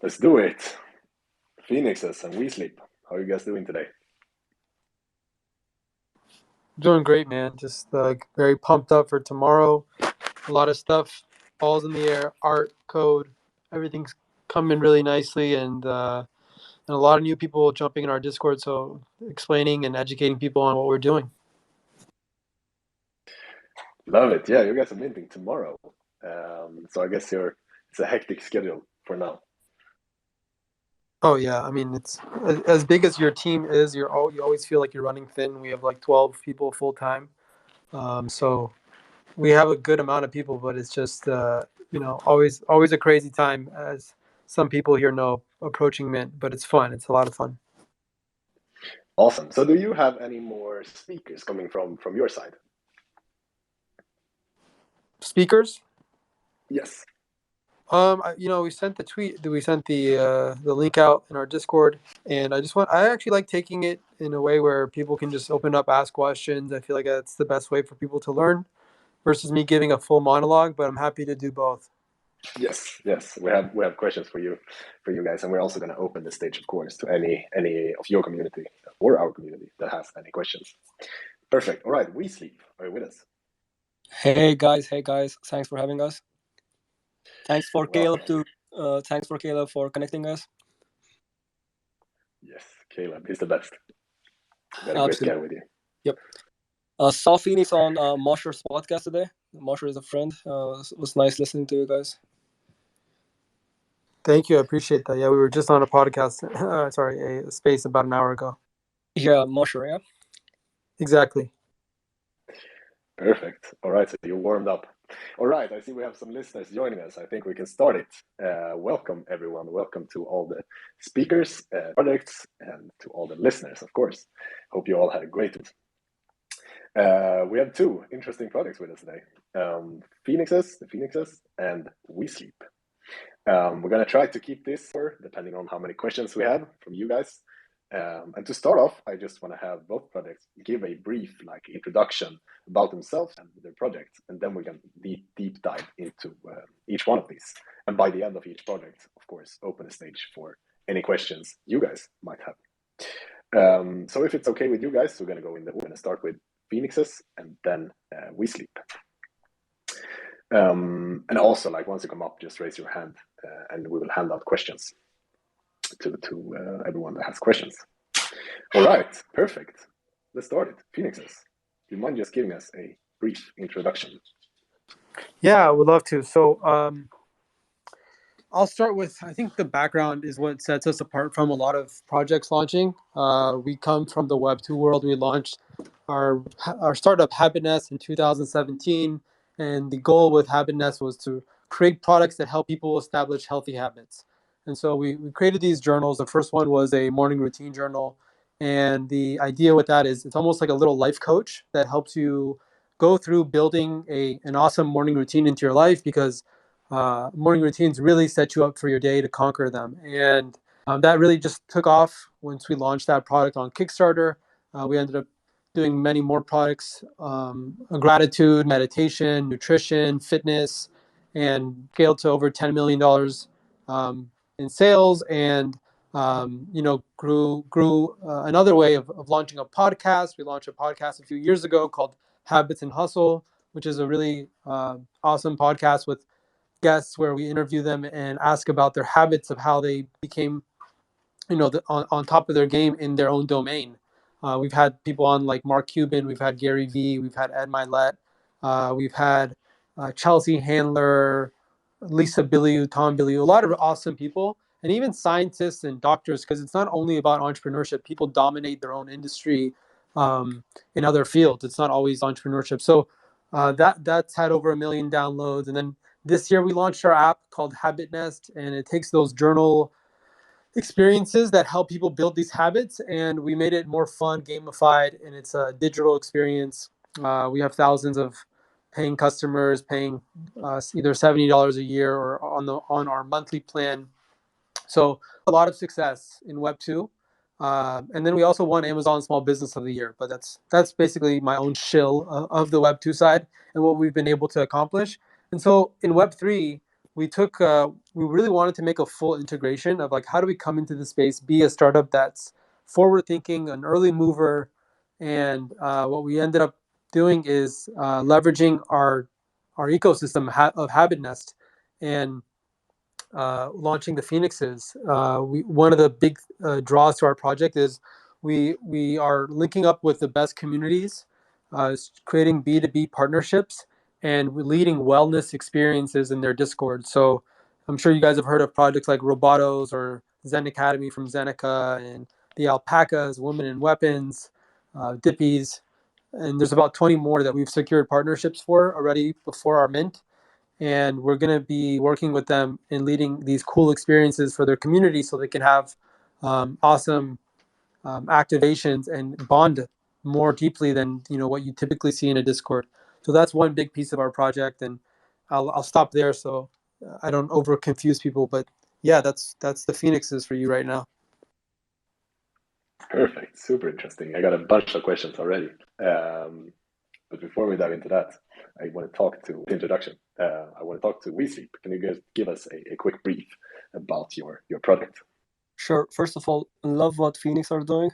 Let's do it. Phoenixes and WeSleep. How are you guys doing today? Doing great, man. Just very pumped up for tomorrow. A lot of stuff, balls in the air, art, code, everything's coming really nicely, and a lot of new people jumping in our Discord. So explaining and educating people on what we're doing. Love it. Yeah, you guys are minting tomorrow. So I guess it's a hectic schedule for now. Oh yeah, I mean it's as big as your team is. You always feel like you're running thin. We have like 12 people full time, so we have a good amount of people, but it's just always a crazy time, as some people here know, approaching mint. But it's fun. It's a lot of fun. Awesome. So do you have any more speakers coming from your side? Speakers. Yes. We sent the tweet. We sent the link out in our Discord, and I actually like taking it in a way where people can just open up, ask questions. I feel like that's the best way for people to learn versus me giving a full monologue. But I'm happy to do both. Yes. We have questions for you guys, and we're also going to open the stage, of course, to any of your community or our community that has any questions. Perfect. All right, WeSleep. Are you with us? Hey guys, thanks for having us. Thanks for You're welcome. Thanks for Caleb for connecting us. Yes, Caleb, he's the best. We got a great guy with you. Yep. Saw Phoenix on Mosher's podcast today. Mosher is a friend. It was nice listening to you guys. Thank you. I appreciate that. Yeah, we were just on a podcast. A space about an hour ago. Yeah, Mosher. Yeah. Exactly. Perfect. All right, so you warmed up. All right, I see we have some listeners joining us. I think we can start it. Welcome, everyone. Welcome to all the speakers, projects, and to all the listeners, of course. Hope you all had a great week. We have two interesting projects with us today. The Phoenixes, and WeSleep. We're going to try to keep this for, depending on how many questions we have from you guys. And to start off, I just want to have both projects give a brief introduction about themselves and their projects, and then we're going to deep dive into each one of these. And by the end of each project, of course, open the stage for any questions you guys might have. So if it's okay with you guys, we're going to start with Phoenixes and then WeSleep. And also, once you come up, just raise your hand, and we will hand out questions to everyone that has questions. All right, perfect. Let's start it. Phoenixes, do you mind just giving us a brief introduction? Yeah, I would love to. So I'll start with, I think the background is what sets us apart from a lot of projects launching. We come from the Web2 world. We launched our startup Habit Nest in 2017, and the goal with Habit Nest was to create products that help people establish healthy habits. And so we created these journals. The first one was a morning routine journal, and the idea with that is it's almost like a little life coach that helps you go through building an awesome morning routine into your life, because morning routines really set you up for your day to conquer them. And that really just took off once we launched that product on Kickstarter. We ended up doing many more products, gratitude, meditation, nutrition, fitness, and scaled to over $10 million in sales. And grew another way of launching a podcast. We launched a podcast a few years ago called Habits and Hustle, which is a really awesome podcast with guests where we interview them and ask about their habits of how they became, on top of their game in their own domain. We've had people on like Mark Cuban, we've had Gary Vee, we've had Ed Milet, we've had Chelsea Handler, Lisa Bilyeu, Tom Bilyeu, a lot of awesome people, and even scientists and doctors, because it's not only about entrepreneurship. People dominate their own industry in other fields. It's not always entrepreneurship. So that's had over 1 million downloads. And then this year we launched our app called Habit Nest, and it takes those journal experiences that help people build these habits, and we made it more fun, gamified, and it's a digital experience. We have thousands of paying customers paying either $70 a year or on our monthly plan. So a lot of success in Web2. And then we also won Amazon Small Business of the Year. But that's basically my own shill of the Web2 side and what we've been able to accomplish. And so in Web3, we really wanted to make a full integration of like how do we come into the space, be a startup that's forward thinking, an early mover, and what we ended up doing is leveraging our ecosystem of Habit Nest and launching the Phoenixes. One of the big draws to our project is we are linking up with the best communities, creating B2B partnerships, and leading wellness experiences in their Discord. So I'm sure you guys have heard of projects like Robotos or Zen Academy from Zeneca, and the Alpacas, Women in Weapons, Dippies, and there's about 20 more that we've secured partnerships for already before our mint, and we're going to be working with them and leading these cool experiences for their community so they can have awesome activations and bond more deeply than what you typically see in a Discord. So that's one big piece of our project, and I'll stop there so I don't over confuse people. But yeah, that's the Phoenixes for you right now. Perfect. Super interesting. I got a bunch of questions already. But before we dive into that, I want to talk to introduction. I want to talk to WeSleep. Can you guys give us a quick brief about your product? Sure. First of all, love what Phoenix are doing.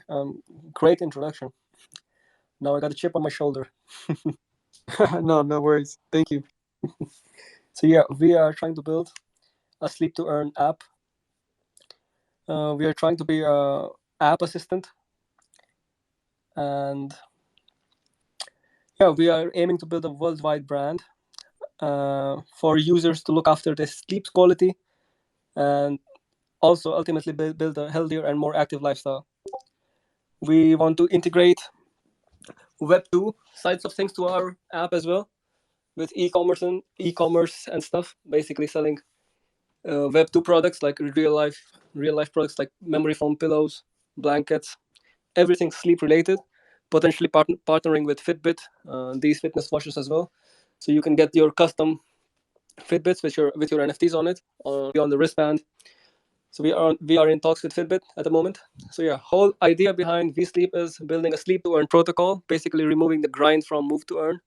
Great introduction. Now I got a chip on my shoulder. No worries. Thank you. So yeah, we are trying to build a sleep to earn app. We are trying to be a app assistant, and yeah, we are aiming to build a worldwide brand for users to look after their sleep quality and also ultimately build a healthier and more active lifestyle. We want to integrate Web 2 sides of things to our app as well, with e-commerce and stuff, basically selling Web 2 products like real life products like memory foam pillows, blankets, everything sleep related. Potentially partnering with Fitbit, these fitness watches as well, so you can get your custom Fitbits with your NFTs on it on the wristband. So we are in talks with Fitbit at the moment. So yeah, whole idea behind WeSleep is building a sleep to earn protocol, basically removing the grind from move to earn.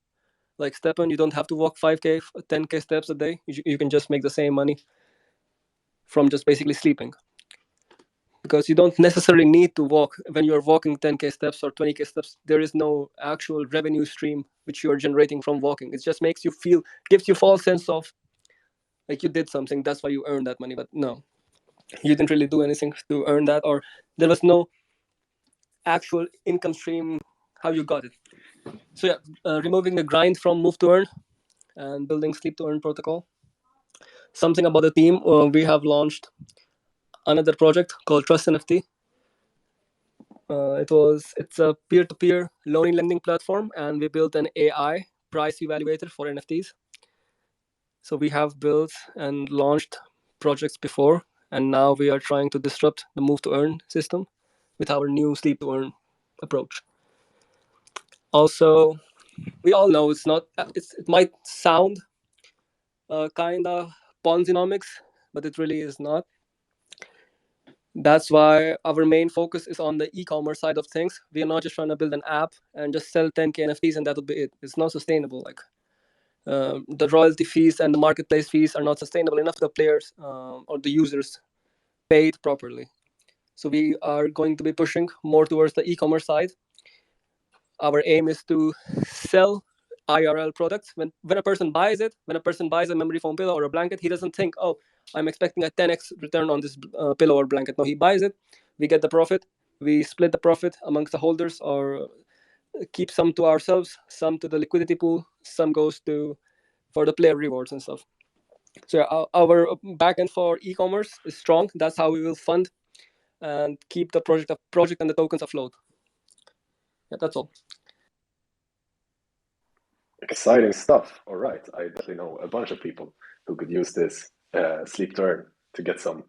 Like Stepan, you don't have to walk 5K, 10K steps a day. You can just make the same money from just basically sleeping. Because you don't necessarily need to walk when you're walking 10K steps or 20K steps. There is no actual revenue stream which you are generating from walking. It just makes you feel, gives you false sense of like you did something. That's why you earned that money. But no, you didn't really do anything to earn that, or there was no actual income stream how you got it. So yeah, removing the grind from move to earn and building sleep to earn protocol. Something about the team, we have launched another project called Trust NFT. It's a peer-to-peer loan lending platform, and we built an AI price evaluator for NFTs. So we have built and launched projects before, and now we are trying to disrupt the move to earn system with our new sleep to earn approach. Also, we all know it might sound kind of Ponzinomics, but it really is not. That's why our main focus is on the e-commerce side of things. We are not just trying to build an app and just sell 10K NFTs and that'll be it. It's not sustainable. Like the royalty fees and the marketplace fees are not sustainable enough. The players or the users paid properly. So we are going to be pushing more towards the e-commerce side. Our aim is to sell IRL products. When a person buys it, when a person buys a memory foam pillow or a blanket, he doesn't think, oh, I'm expecting a 10x return on this pillow or blanket. No, he buys it. We get the profit. We split the profit amongst the holders or keep some to ourselves, some to the liquidity pool, some goes to for the player rewards and stuff. So our backend for e-commerce is strong. That's how we will fund and keep the project and the tokens afloat. Yeah, that's all. Exciting stuff. All right. I definitely know a bunch of people who could use this sleep to earn to get some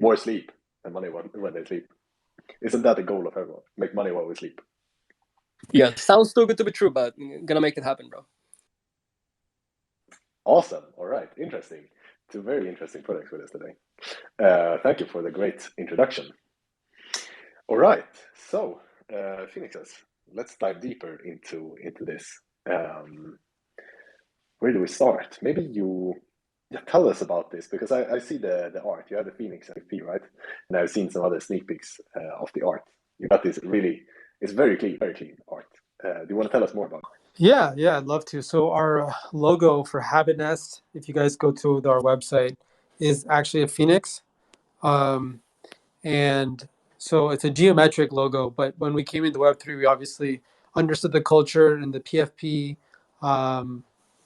more sleep and money when they sleep. Isn't that the goal of everyone? Make money while we sleep. Yeah, sounds too good to be true, but gonna make it happen, bro. Awesome. All right. Interesting. Two very interesting products with us today. Thank you for the great introduction. All right. So, Phoenixes, let's dive deeper into this. Where do we start? Maybe you Yeah, tell us about this because I see the art. You have the Phoenix FP, right? And I've seen some other sneak peeks of the art. You got this really, it's very clean art. Do you want to tell us more about it? Yeah, I'd love to. So our logo for Habit Nest, if you guys go to our website, is actually a phoenix. Um, and so it's a geometric logo. But when we came into Web3, we obviously understood the culture and the PFP, um,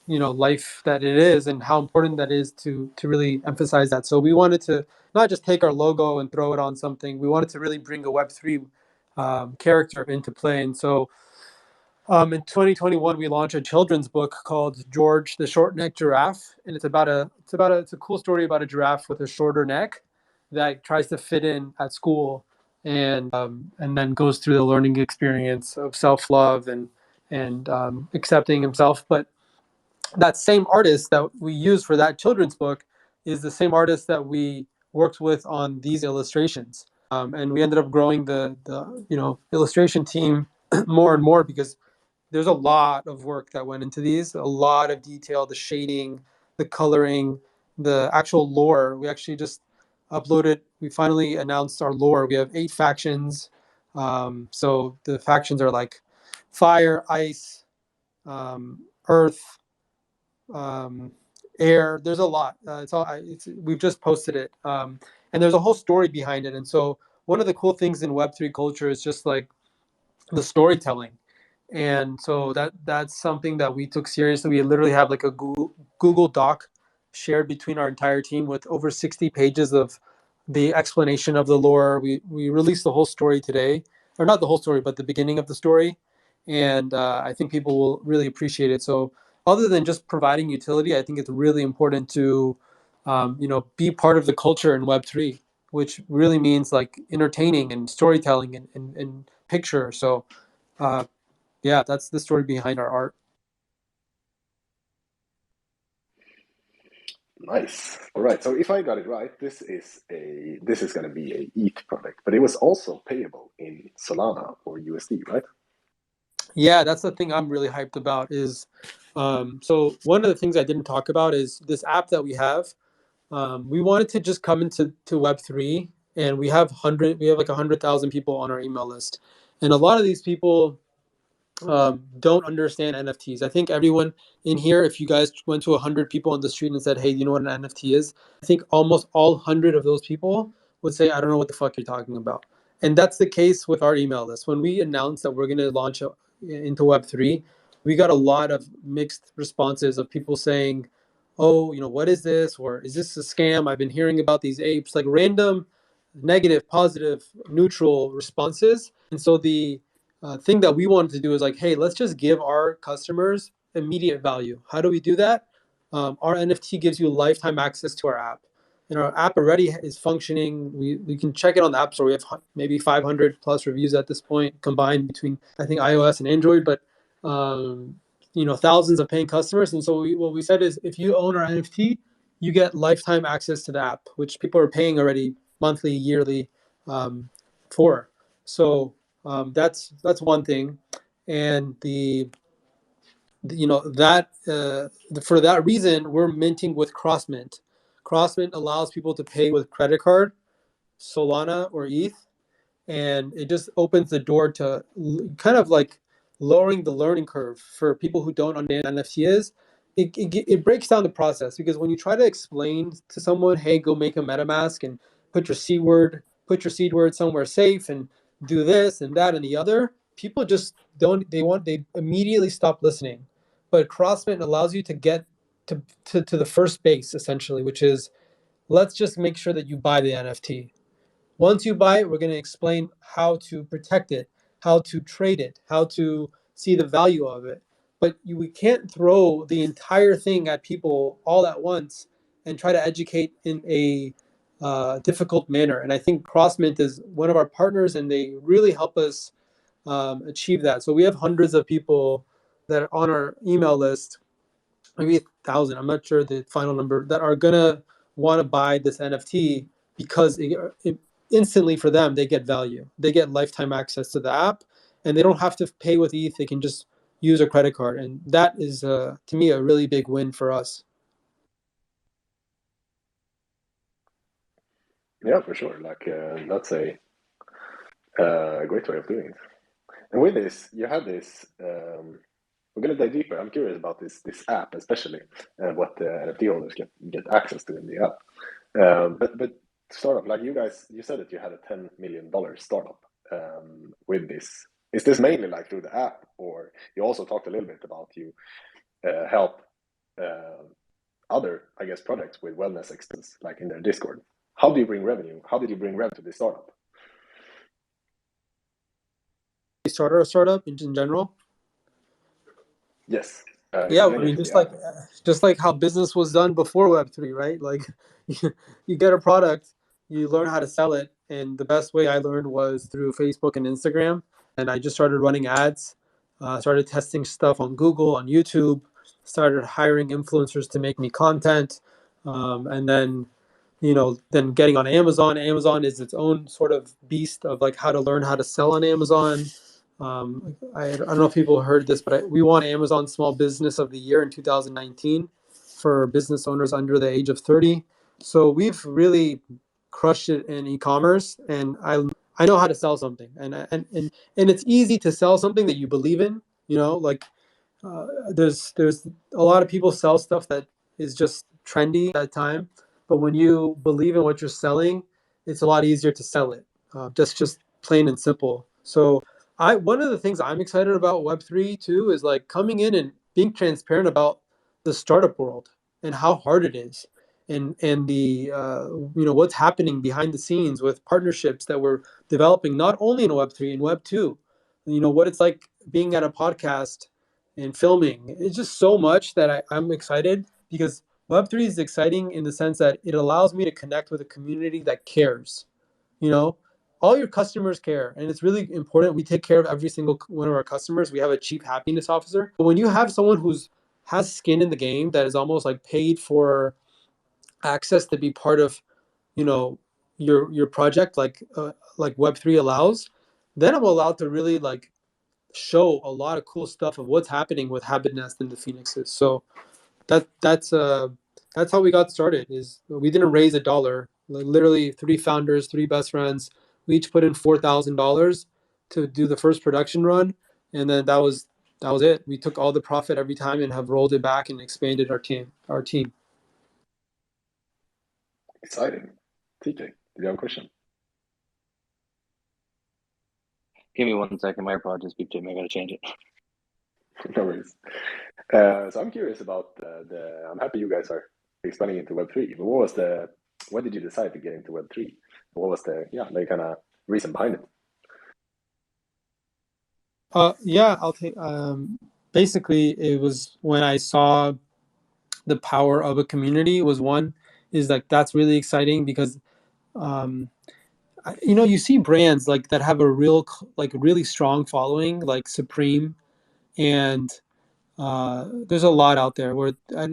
life that it is and how important that is to really emphasize that. So we wanted to not just take our logo and throw it on something. We wanted to really bring a Web3 character into play. And so in 2021, we launched a children's book called George the Short-Necked Giraffe, and it's a cool story about a giraffe with a shorter neck that tries to fit in at school, and then goes through the learning experience of self-love and accepting himself. But that same artist that we used for that children's book is the same artist that we worked with on these illustrations, and we ended up growing the illustration team more and more because there's a lot of work that went into these, a lot of detail, the shading, the coloring, the actual lore. We actually just uploaded, we finally announced our lore. We have 8 factions. So the factions are like fire, ice, earth, um, air. There's a lot. We've just posted it. And there's a whole story behind it. And so one of the cool things in Web3 culture is just like the storytelling, and so that's something that we took seriously. We literally have like a Google Doc shared between our entire team with over 60 pages of the explanation of the lore. We released the whole story today, or not the whole story, but the beginning of the story, and I think people will really appreciate it. So other than just providing utility, I think it's really important to be part of the culture in Web3, which really means like entertaining and storytelling and picture. So uh, yeah, that's the story behind our art. Nice. All right. So if I got it right, this is going to be a ETH product, but it was also payable in Solana or USD, right? Yeah, that's the thing I'm really hyped about is so one of the things I didn't talk about is this app that we have. We wanted to just come into Web3, and we have like 100,000 people on our email list, and a lot of these people don't understand NFTs. I think everyone in here, if you guys went to 100 people on the street and said, "Hey, do you know what an NFT is?" I think almost all 100 of those people would say, "I don't know what the fuck you're talking about." And that's the case with our email list. When we announced that we're going to launch into Web3, we got a lot of mixed responses of people saying, "Oh, what is this? Or is this a scam? I've been hearing about these apes," like random negative, positive, neutral responses. And so the thing that we wanted to do is like, hey, let's just give our customers immediate value. How do we do that? Our NFT gives you lifetime access to our app, and our app already is functioning. We can check it on the App Store. We have maybe 500 plus reviews at this point, combined between I think iOS and Android, but thousands of paying customers. And so what we said is, if you own our NFT, you get lifetime access to the app, which people are paying already monthly, yearly for. So that's one thing, and that for that reason we're minting with Crossmint. Crossmint allows people to pay with credit card, Solana or ETH, and it just opens the door to kind of like lowering the learning curve for people who don't understand NFT is. It breaks down the process because when you try to explain to someone, hey, go make a MetaMask and put your seed word somewhere safe and do this and that and the other, people just don't. They immediately stop listening. But CrossFit allows you to get to the first base essentially, which is let's just make sure that you buy the NFT. Once you buy it, we're going to explain how to protect it, how to trade it, how to see the value of it. But we can't throw the entire thing at people all at once and try to educate in a difficult manner. And I think CrossMint is one of our partners, and they really help us achieve that. So we have hundreds of people that are on our email list, maybe 1,000. I'm not sure the final number, that are gonna want to buy this NFT because it instantly for them they get value. They get lifetime access to the app, and they don't have to pay with ETH. They can just use a credit card, and that is to me a really big win for us. Yeah, for sure. Like that's a great way of doing it. And with this, you have this. We're gonna dive deeper. I'm curious about this app, especially what the NFT holders get access to in the app. But startup, like you guys, you said that you had a $10 million startup with this. Is this mainly like through the app, or you also talked a little bit about you help other, I guess, projects with wellness expense, like in their Discord? How do you bring revenue? How did you bring revenue to this startup? Starter a startup in general. Yes, Yeah, I mainly mean, through the app. just like how business was done before Web3, right? Like, you get a product, you learn how to sell it, and the best way I learned was through Facebook and Instagram. And I just started running ads, started testing stuff on Google, on YouTube, started hiring influencers to make me content, and then, then getting on Amazon. Amazon is its own sort of beast of like how to learn how to sell on Amazon. I don't know if people heard this, but we won Amazon Small Business of the Year in 2019 for business owners under the age of 30. So we've really crushed it in e-commerce, and I know how to sell something, and it's easy to sell something that you believe in. Like there's a lot of people sell stuff that is just trendy at that time, but when you believe in what you're selling, it's a lot easier to sell it. Just plain and simple. So I one of the things I'm excited about Web3 too is like coming in and being transparent about the startup world and how hard it is, and the what's happening behind the scenes with partnerships that we're developing not only in Web3 and Web2. What it's like being at a podcast and filming. It's just so much that I'm excited because Web3 is exciting in the sense that it allows me to connect with a community that cares. You know, all your customers care, and it's really important. We take care of every single one of our customers. We have a chief happiness officer. But when you have someone who's has skin in the game that is almost like paid for access to be part of, you know, your project, like Web3 allows, then I'm allowed to really like show a lot of cool stuff of what's happening with Habit Nest and the Phoenixes. So that's how we got started. Is we didn't raise a dollar. Like literally, three founders, three best friends. We each put in $4,000 to do the first production run, and then that was it. We took all the profit every time and have rolled it back and expanded our team. Exciting. TK, do you have a question? Give me 1 second. My AirPod just beeped at me. I gotta change it. No worries. So I'm curious about the. I'm happy you guys are expanding into Web3. But when did you decide to get into Web3? What was the kind of reason behind it? Yeah, I'll take. Basically, it was when I saw the power of a community was one is like that's really exciting because um, you see brands like that have a like really strong following like Supreme, and there's a lot out there where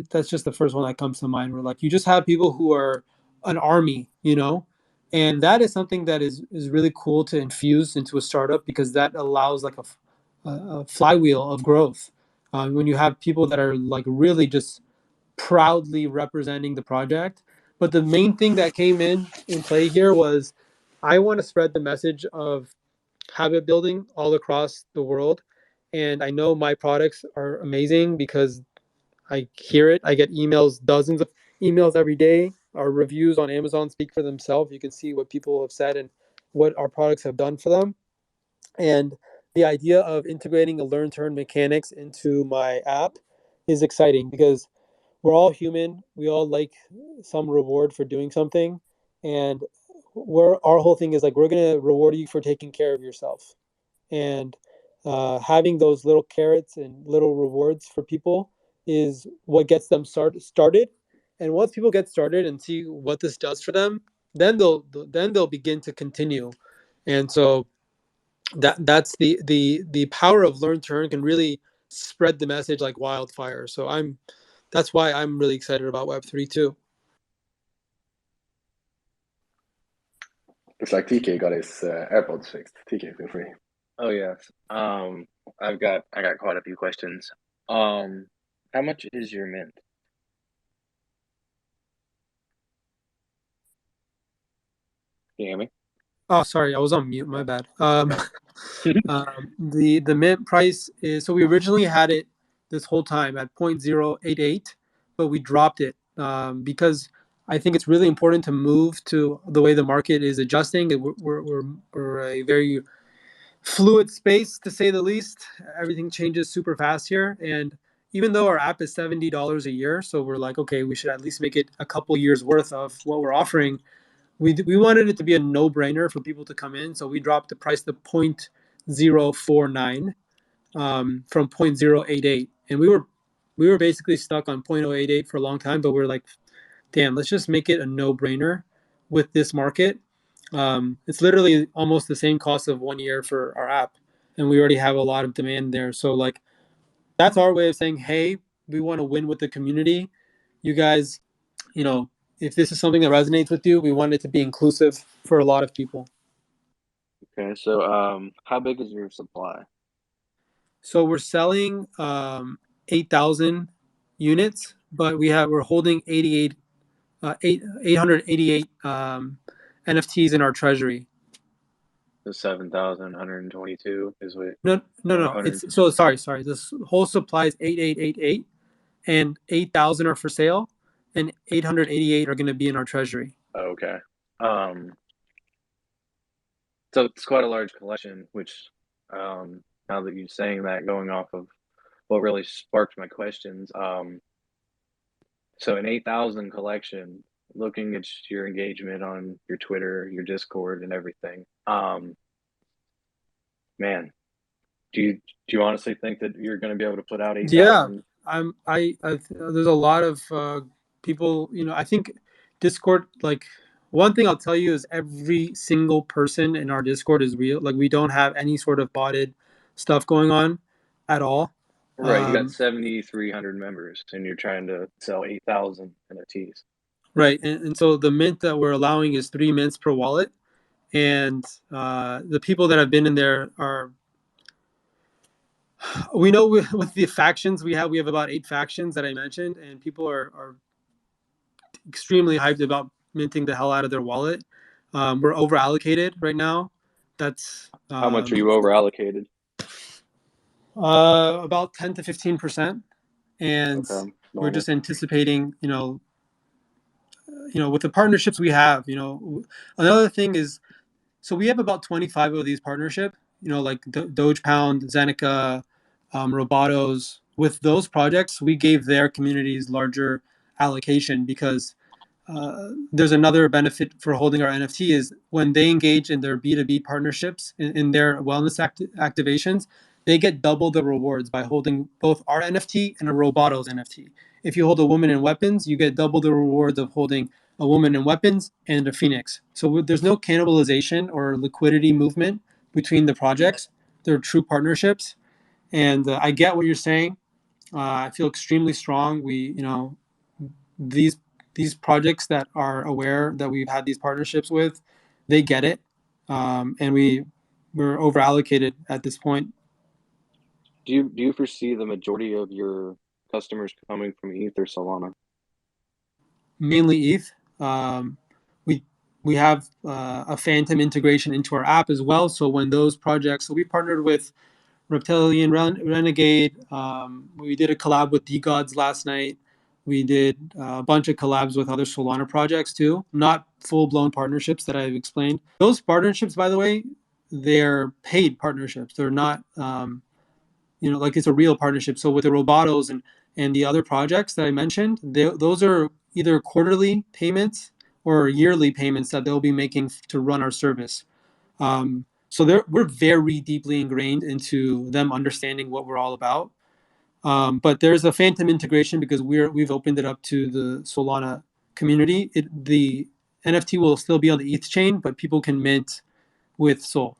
that's just the first one that comes to mind where like you just have people who are an army, and that is something that is really cool to infuse into a startup because that allows like a flywheel of growth. When you have people that are like really just proudly representing the project. But the main thing that came in play here was I want to spread the message of habit building all across the world. And I know my products are amazing because I hear it. I get emails, dozens of emails every day. Our reviews on Amazon speak for themselves. You can see what people have said and what our products have done for them. And the idea of integrating a learn to earn mechanics into my app is exciting because we're all human. We all like some reward for doing something, and our whole thing is like we're gonna reward you for taking care of yourself, and having those little carrots and little rewards for people is what gets them started. And once people get started and see what this does for them, then they'll begin to continue. And so that's the power of learn to earn can really spread the message like wildfire. So that's why I'm really excited about Web3 too. It's like TK got his AirPods fixed. TK, feel free. Oh yes. I got quite a few questions. How much is your mint? you hear me? Oh, sorry, I was on mute. My Yeah. bad. The mint price is, so we originally had it this whole time at 0.088, but we dropped it because I think it's really important to move to the way the market is adjusting. We're a very fluid space, to say the least. Everything changes super fast here, and even though our app is $70 a year, so we're like, okay, we should at least make it a couple years worth of what we're offering. We wanted it to be a no-brainer for people to come in, so we dropped the price to 0.049 from 0.088, and we were basically stuck on 0.088 for a long time, but we're like, damn, let's just make it a no-brainer with this market. It's literally almost the same cost of 1 year for our app, and we already have a lot of demand there. So like that's our way of saying, hey, we want to win with the community. You guys, you know, if this is something that resonates with you, we want it to be inclusive for a lot of people. Okay, so how big is your supply? So we're selling 8,000 units, but we're holding 888 NFTs in our treasury. The 7,122 is what, No, no, or no. 100. It's so sorry. This whole supply is 8888, and 8,000 are for sale, and 888 are going to be in our treasury. Okay. Um, so it's quite a large collection, which now that you're saying that, going off of what really sparked my questions, so an 8,000 collection, looking at your engagement on your Twitter, your Discord, and everything, man, do you honestly think that you're going to be able to put out Yeah, 8,000? there's a lot of people. I think Discord. Like one thing I'll tell you is every single person in our Discord is real. Like we don't have any sort of botted stuff going on at all. Right, you got Um, 7,300 members, and you're trying to sell 8,000 NFTs. right, and so the mint that we're allowing is 3 mints per wallet, and the people that have been in there are. We know with the factions we have about 8 factions that I mentioned, and people are extremely hyped about minting the hell out of their wallet. We're over allocated right now. That's How much are you over allocated? about 10 to 15%, and Okay, we're normal. just anticipating, with the partnerships we have. Another thing is, so we have about 25 of these partnership. Like Doge Pound, Zeneca, Robotos. With those projects, we gave their communities larger allocation because there's another benefit for holding our NFT is when they engage in their B2B partnerships in their wellness activations, they get double the rewards by holding both our NFT and a Roboto's NFT. If you hold a woman in weapons, you get double the rewards of holding a woman in weapons and a Phoenix. So there's no cannibalization or liquidity movement between the projects. They're true partnerships. And I get what you're saying. I feel extremely strong. These these projects that are aware that we've had these partnerships with, they get it, and we're over allocated at this point. Do you foresee the majority of your customers coming from ETH or Solana? Mainly ETH. We we have a Phantom integration into our app as well. So when those projects, so we partnered with Reptilian Renegade. We did a collab with DGods last night. We did a bunch of collabs with other Solana projects too, not full blown partnerships that I've explained. Those partnerships, by the way, they're paid partnerships. They're not, like it's a real partnership. So with the Robotos and the other projects that I mentioned, those are either quarterly payments or yearly payments that they'll be making to run our service. So we're very deeply ingrained into them understanding what we're all about. But there's a Phantom integration because we've opened it up to the Solana community. The NFT will still be on the ETH chain, but people can mint with Sol.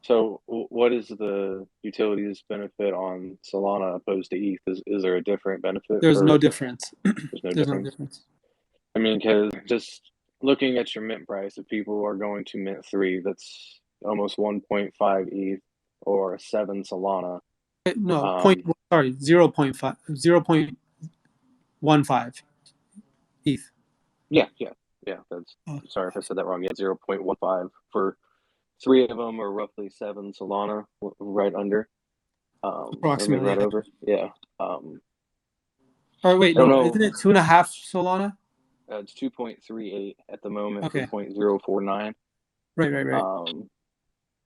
So what is the utilities benefit on Solana opposed to ETH? Is there a different benefit There's no for? difference. There's no There's no difference. difference. I mean, because just looking at your mint price, if people are going to mint 3, that's almost 1.5 ETH or 7 Solana. No, Um, 0.15 ETH. yeah, yeah. Yeah, that's Oh, sorry if I said that wrong. Yeah, 0.15 for 3 of them, or roughly 7 Solana, right under, or maybe approximately. right Yeah. over. Yeah. Um, Or wait, I don't no, know. isn't it 2.5 Solana? It's 2.38 at the moment for Okay. 0.049 Right.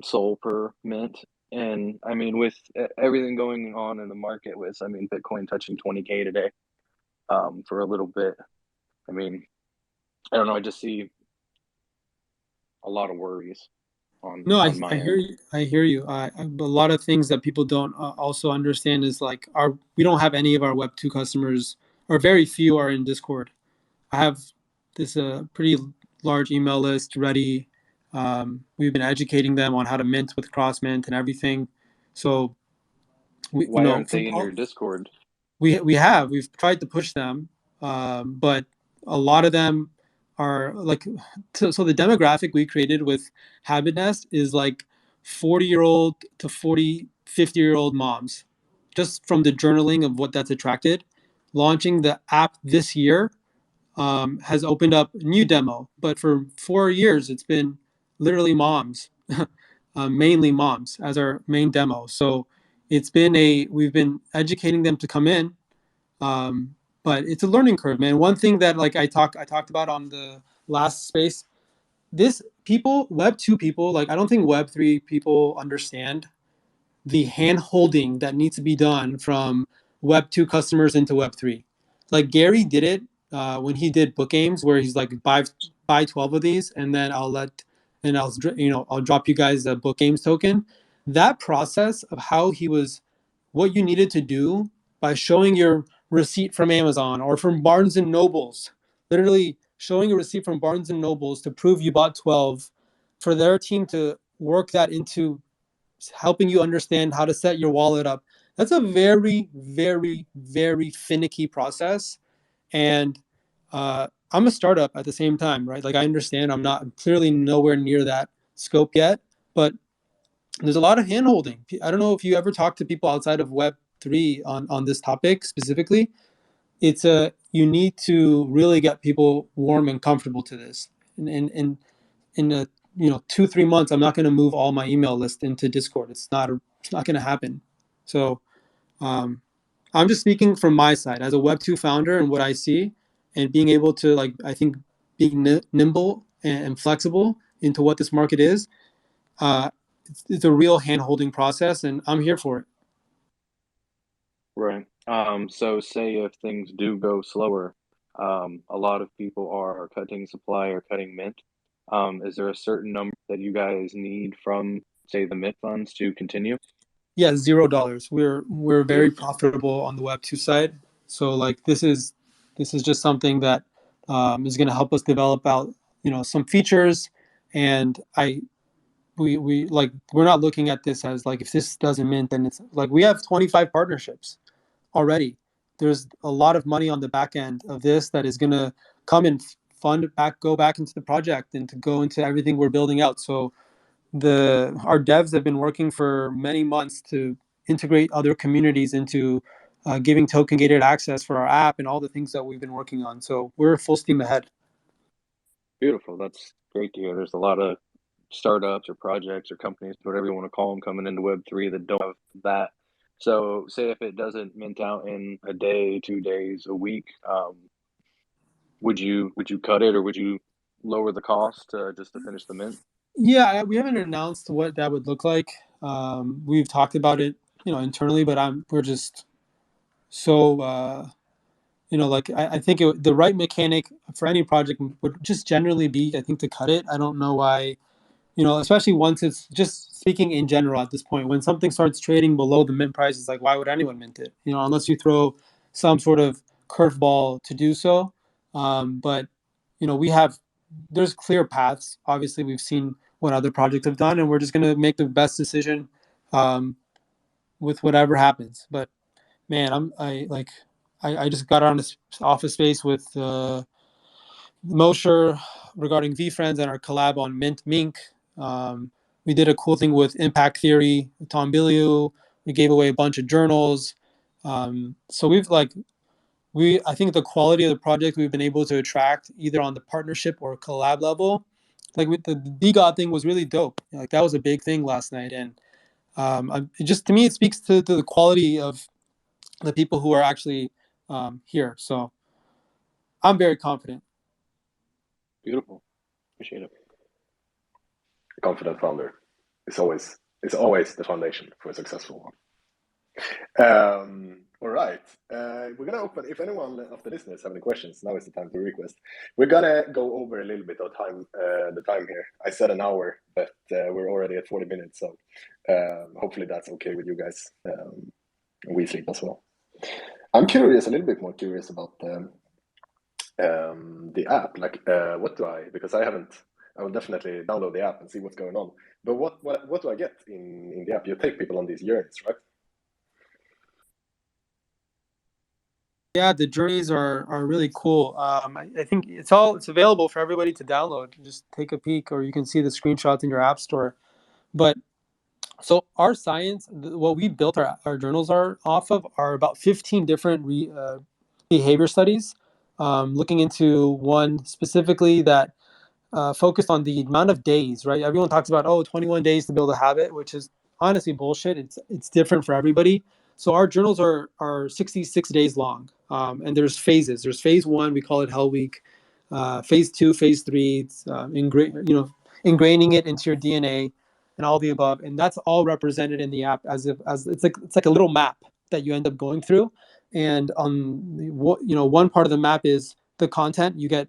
Sol per mint. And I mean, with everything going on in the market, with Bitcoin touching 20K today, for a little bit. I mean, I don't know. I just see a lot of worries on No, my I hear end. you. I hear you. A lot of things that people don't also understand is like we don't have any of our Web2 customers, or very few are in Discord. I have this pretty large email list ready. We've been educating them on how to mint with cross mint and everything. So Why aren't they in your Discord? we've tried to push them, but a lot of them are like, so the demographic we created with Habit Nest is like 40-year-old to 50-year-old moms, just from the journaling of what that's attracted. Launching the app this year has opened up a new demo, but for 4 years it's been literally moms, mainly moms as our main demo. So we've been educating them to come in, but it's a learning curve, man. One thing that like I talked about on the last space, this people, Web 2 people, like I don't think Web 3 people understand the hand holding that needs to be done from Web 2 customers into Web 3. Like Gary did it when he did book games, where he's like, buy 12 of these, and then I'll drop you guys a book games token. That process of how he was, what you needed to do by showing your receipt from Amazon or from Barnes and Nobles, literally showing a receipt from Barnes and Nobles to prove you bought 12, for their team to work that into helping you understand how to set your wallet up. That's a very, very, very finicky process. And I'm a startup at the same time, right? Like I understand I'm clearly nowhere near that scope yet, but there's a lot of hand holding. I don't know if you ever talk to people outside of Web 3 on this topic specifically. You need to really get people warm and comfortable to this. In a 2-3 months, I'm not going to move all my email list into Discord. It's not going to happen. So um, I'm just speaking from my side as a Web 2 founder and what I see, and being able to, like, I think being nimble and flexible into what this market is. Uh, it's a real hand holding process, and I'm here for it. Right. So say if things do go slower, a lot of people are cutting supply or cutting mint. Is there a certain number that you guys need from, say, the mint funds to continue? Yeah, $0. We're very Beautiful. profitable on the Web 2 side. So like this is just something that is going to help us develop out some features. And we like, we're not looking at this as like, if this doesn't mint, then it's like, we have 25 partnerships already. There's a lot of money on the back end of this that is going to come and go back into the project and to go into everything we're building out. So our devs have been working for many months to integrate other communities into giving token gated access for our app and all the things that we've been working on. So we're full steam ahead. Beautiful. That's great to hear. There's a lot of startups or projects or companies, whatever you want to call them, coming into Web3 that don't have that. So, say if it doesn't mint out in a day, 2 days, a week, would you cut it, or would you lower the cost just to finish the mint? Yeah, we haven't announced what that would look like. We've talked about it, internally, but we're just so like I think the right mechanic for any project would just generally be, I think, to cut it. I don't know why, especially once it's, just speaking in general at this point, when something starts trading below the mint price, it's like, why would anyone mint it? Unless you throw some sort of curveball to do so. But we have there's clear paths. Obviously, we've seen what other projects have done, and we're just going to make the best decision um, with whatever happens. But man, I just got on this office space with Mosher regarding VFriends and our collab on Mint Mink. We did a cool thing with Impact Theory, Tom Bilyeu. We gave away a bunch of journals. So we've like I think the quality of the project we've been able to attract either on the partnership or collab level, like with the BGOT thing was really dope. Like that was a big thing last night. And it just, to me, it speaks to the quality of the people who are actually here. So I'm very confident. Beautiful. Appreciate it. A confident founder is always the foundation for a successful one. All right. We're gonna open. If anyone of the listeners have any questions, now is the time to request. We're gonna go over a little bit of time. The time here. I said an hour, but we're already at 40 minutes. So hopefully that's okay with you guys. We sleep as well. I'm curious, a little bit more curious about the app. Like, what do I? Because I haven't. I will definitely download the app and see what's going on. But what do I get in the app? You take people on these journeys, right? Yeah, the journeys are really cool. I think it's available for everybody to download. Just take a peek, or you can see the screenshots in your app store. But so our science, what we built our journals are off of, are about 15 different behavior studies, looking into one specifically that focused on the amount of days, right? Everyone talks about, 21 days to build a habit, which is honestly bullshit. It's different for everybody. So our journals are 66 days long, and there's phases. There's phase one, we call it Hell Week. Phase two, phase three, it's ingraining it into your DNA, and all the above. And that's all represented in the app as it's like a little map that you end up going through. And on one part of the map is the content. You get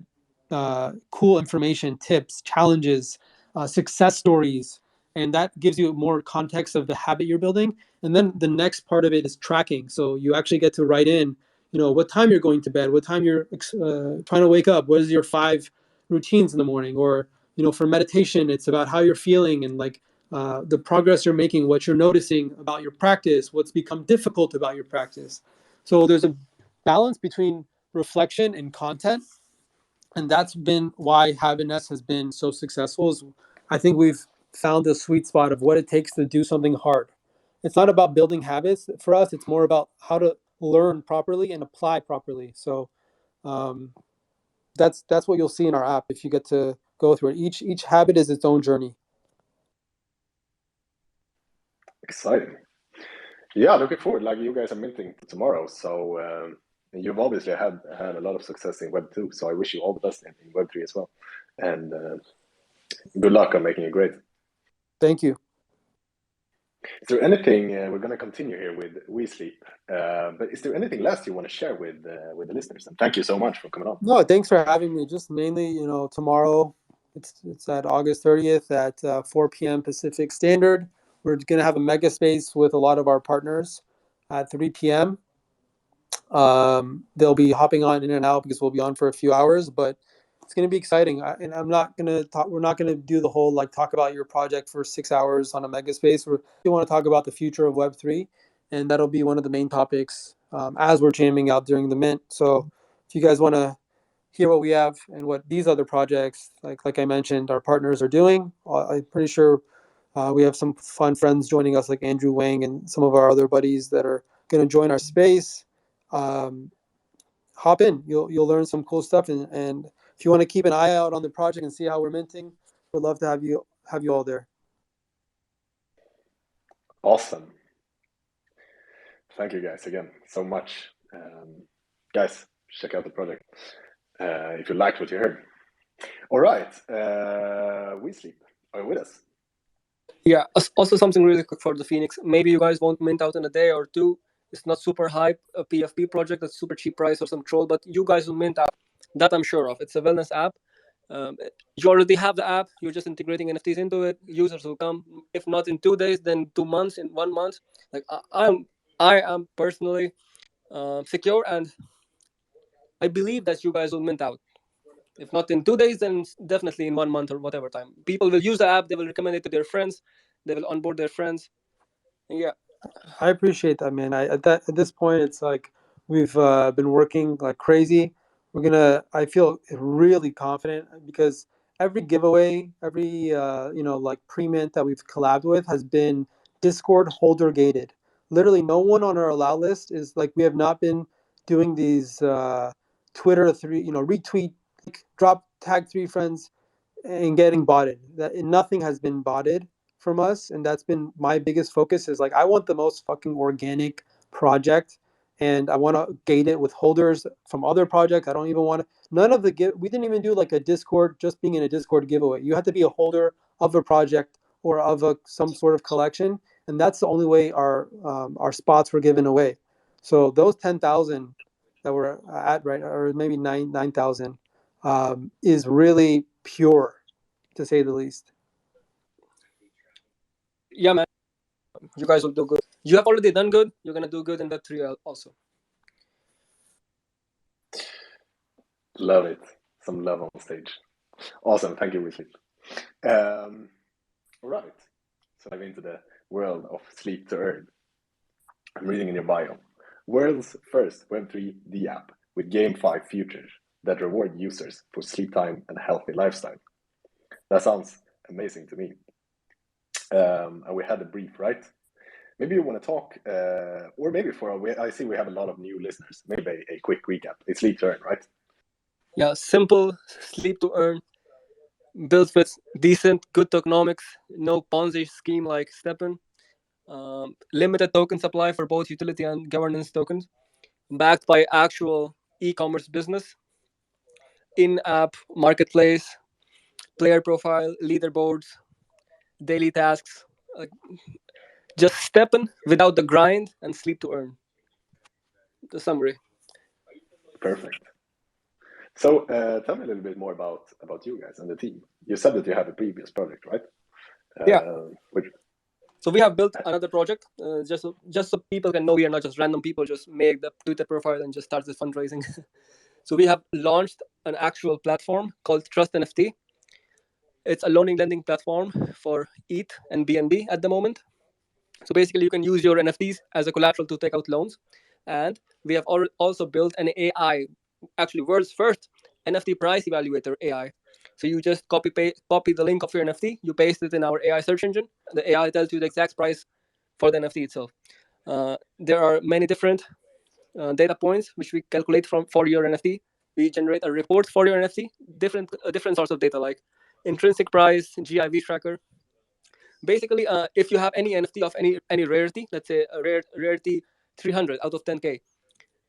cool information, tips, challenges, success stories, and that gives you more context of the habit you're building. And then the next part of it is tracking. So you actually get to write in, what time you're going to bed, what time you're trying to wake up, what is your 5 routines in the morning, or for meditation, it's about how you're feeling and like the progress you're making, what you're noticing about your practice, what's become difficult about your practice. So there's a balance between reflection and content, and that's been why Happiness has been so successful. Is I think we've found the sweet spot of what it takes to do something hard. It's not about building habits for us. It's more about how to learn properly and apply properly. So um, that's what you'll see in our app if you get to go through it. Each habit is its own journey. Exciting. Yeah, looking forward. Like you guys are minting tomorrow, so you've obviously had a lot of success in Web 2. So I wish you all the best in Web 3 as well, and good luck on making it great. Thank you. Is there anything we're going to continue here with WeSleep? But is there anything last you want to share with the listeners? And thank you so much for coming on. No, thanks for having me. Just mainly, tomorrow, it's at August 30th at 4 p.m. Pacific Standard. We're going to have a mega space with a lot of our partners at 3 p.m. They'll be hopping on in and out because we'll be on for a few hours, but it's going to be exciting. And I'm not going to talk. We're not going to do the whole like talk about your project for 6 hours on a mega space. We want to talk about the future of Web3, and that'll be one of the main topics as we're jamming out during the mint. So if you guys want to hear what we have and what these other projects, like I mentioned, our partners are doing, I'm pretty sure we have some fun friends joining us, like Andrew Wang and some of our other buddies that are going to join our space. Um, Hop in. You'll learn some cool stuff, and if you want to keep an eye out on the project and see how we're minting, we'd love to have you all there. Awesome. Thank you guys again so much. Guys, check out the project if you liked what you heard. All right, WeSleep, are you with us? Yeah, also something really quick for the Phoenix. Maybe you guys won't mint out in a day or two. It's not super hype, a PFP project that's super cheap price or some troll, but you guys will mint out. That I'm sure of. It's a wellness app. You already have the app. You're just integrating NFTs into it. Users will come. If not in 2 days, then 2 months. In 1 month, like I am personally secure, and I believe that you guys will mint out. If not in 2 days, then definitely in 1 month or whatever time. People will use the app. They will recommend it to their friends. They will onboard their friends. Yeah. I appreciate that, man. At this point, it's like we've been working like crazy. I feel really confident because every giveaway, every like pre-mint that we've collabed with has been Discord holder gated. Literally, no one on our allow list is like we have not been doing these Twitter retweet, drop, tag 3 friends, and getting botted. Nothing has been botted from us, and that's been my biggest focus. Is like I want the most fucking organic project, and I want to gate it with holders from other projects. I don't even want to. None of the we didn't even do like a Discord, just being in a Discord giveaway. You have to be a holder of a project or of some sort of collection, and that's the only way our spots were given away. So those 10,000 that we're at, right, or maybe 9,000, is really pure, to say the least. Yeah, man. You guys will do good. You have already done good. You're gonna do good in Web3 also. Love it. Some love on stage. Awesome. Thank you, WeSleep. All right. So dive into the world of sleep to earn. I'm reading in your bio. World's first Web3D app with GameFi features that reward users for sleep time and healthy lifestyle. That sounds amazing to me. And we had a brief, right? Maybe you want to talk, or maybe I see we have a lot of new listeners. Maybe a quick recap. It's sleep to earn, right? Yeah, simple sleep to earn, built with decent, good tokenomics, no Ponzi scheme like Steppen, limited token supply for both utility and governance tokens, backed by actual e-commerce business, in-app marketplace, player profile, leaderboards, daily tasks. Just Steppen without the grind and sleep to earn. The summary. Perfect. So tell me a little bit more about you guys and the team. You said that you have a previous project, right? Yeah. Which... So we have built another project just so people can know we are not just random people just make the Twitter profile and just start the fundraising. So we have launched an actual platform called Trust NFT. It's a loaning lending platform for ETH and BNB at the moment. So basically, you can use your NFTs as a collateral to take out loans. And we have also built an AI, actually world's first NFT price evaluator AI. So you just copy the link of your NFT, you paste it in our AI search engine. The AI tells you the exact price for the NFT itself. There are many different data points which we calculate for your NFT. We generate a report for your NFT, different sorts of data like intrinsic price, GIV tracker. Basically, if you have any NFT of any rarity, let's say a rarity 300 out of 10K,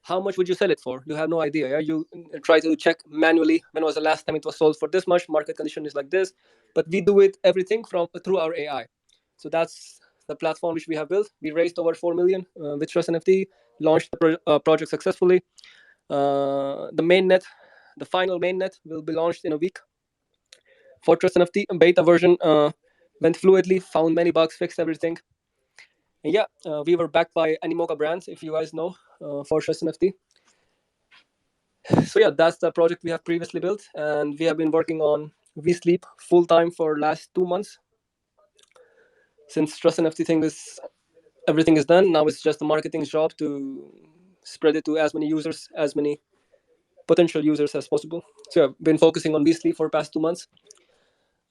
how much would you sell it for? You have no idea. Yeah? You try to check manually when was the last time it was sold for this much. Market condition is like this, but we do it everything through our AI. So that's the platform which we have built. We raised over 4 million with Trust NFT, launched the project successfully. The mainnet, the final mainnet, will be launched in a week. For Trust NFT beta version went fluidly, found many bugs, fixed everything. And yeah, we were backed by Animoca Brands, if you guys know, for Trust NFT. So yeah, that's the project we have previously built, and we have been working on WeSleep full time for last 2 months. Since Trust NFT everything is done, now it's just a marketing job to spread it to as many users, as many potential users as possible. So I've been focusing on WeSleep for past 2 months.